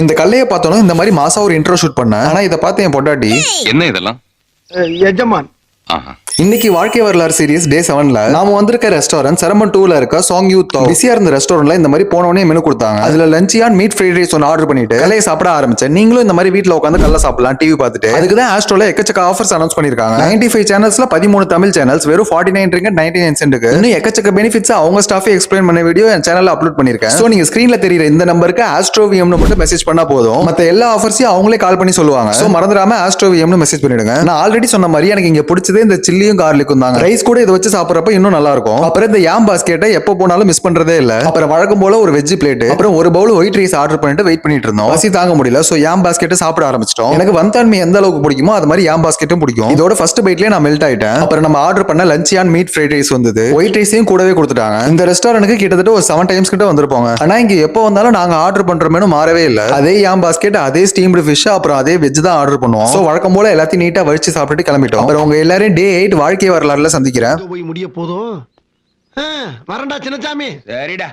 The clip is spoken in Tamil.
இந்த கல்லையை பார்த்தோம் இந்த மாதிரி மாசா ஒரு இன்ட்ரோ ஷூட் பண்ணேன். ஆனா இதை பார்த்து என் பொண்டாட்டி என்ன இதெல்லாம் எஜமான் இன்னைக்கு வாழ்க்கை வரலாறு சீரிஸ் டே 7ல நாம வந்திருக்க ரெஸ்டாரண்ட் சரமன் 2ல இருக்க சாங் யூத் பிஸியா இருந்த ரெஸ்டாரண்ட்ல இந்த மாதிரி போனவனே மெனு கொடுத்தாங்க. அதுல லஞ்சியான் மீட் ஃப்ரைட் ரைஸ் ஒன்று ஆர்டர் பண்ணிட்டு கல்லையை சாப்பிட ஆரம்பிச்சேன். நீங்களும் இந்த மாதிரி வீட்டுல உட்காந்து கல்ல சாப்பிடலாம் டிவி பார்த்துட்டு. அதுக்கு தான் ஆஸ்ட்ரோல எக்கச்சக்க ஆஃபர்ஸ் அனௌன்ஸ் பண்ணிருக்காங்க. 95 சேனல்ஸ்ல 13 தமிழ் சேனல்ஸ் வெறும் 49 ரிங்கட் 99 சென்ட்டுக்கு. இன்னும் எக்கச்சக்க பெனிஃபிட்ஸ் அவங்க ஸ்டாஃபே எக்ஸ்பிளைன் பண்ண வீடியோ என் சேனல்ல அப்லோட் பண்ணிருக்கேன். சோ நீங்க ஸ்கிரீன்ல தெரியுற இந்த நம்பருக்கு ஆஸ்ட்ரோவியம்னு மட்டும் மெசேஜ் பண்ணா போதும். மத்த எல்லா ஆஃபர்ஸையும் அவங்களே கால் பண்ணி சொல்லுவாங்க. சோ மறந்துடாம ஆஸ்ட்ரோவியம்னு மெசேஜ் பண்ணிடுங்க. நான் ஆல்ரெடி சொன்ன மாதிரி எனக்கு இங்க பிடிச்சதே இந்த சில்லியும் கார்லிக்கும் தாங்க. ரைஸ் கூட இதை வச்சு சாப்பிடறப்ப இன்னும் நல்லா இருக்கும். அப்புறம் இந்த யாம் பாஸ்கெட்டை எப்போ போனாலும் மிஸ் பண்றதே இல்ல. அப்புறம் வழக்கம் போல ஒரு வெஜ் பிளேட் அப்புறம் ஒரு பவுல் ஒயிட் ரைஸ் ஆர்டர் பண்ணிட்டு வெயிட் பண்ணிட்டு இருந்தோம். பசி தாங்க முடியல. சோ யாம் பாஸ்கெட்டை சாப்பிட ஆரம்பிச்சிட்டோம். எனக்கு வந்தான்மி எந்த அளவுக்கு பிடிக்குமோ அது மாதிரி யாம் பாஸ்கெட்டும் பிடிக்கும். இதோட ஃபர்ஸ்ட் பைட்லயே நான் மெல்ட் ஆயிட்டேன். அப்புறம் நம்ம ஆர்டர் பண்ண லஞ்சியான் மீட் ஃப்ரைட் ரைஸ் வந்தது. ஒயிட் ரைஸையும் கூடவே கொடுத்துட்டாங்க. இந்த ரெஸ்டாரண்ட்டுக்கு கிட்டத்தட்ட ஒரு 7 டைம்ஸ் கிட்ட வந்திருப்போங்க. ஆனா இங்க எப்போ வந்தாலும் நாங்க ஆர்டர் பண்ற மெனு மாறவே இல்ல. அதே யாம் பாஸ்கெட் அதே ஸ்டீம்டு ஃபிஷ் அப்புறம் அதே வெஜ் தான் ஆர்டர் பண்ணுவோம். சோ வழக்கம் போல எல்லாத்தையும் நீட்டா வச்சு சாப்பிட்டு கிளம்பிட்டோம். அப்புறம் உங்க எல்லாரையும் டே 8 வாழ்க்கை வரலாறுல சந்திக்கிறேன். போய் முடிய போதும் வரண்டா சின்னசாமி. சரிடா.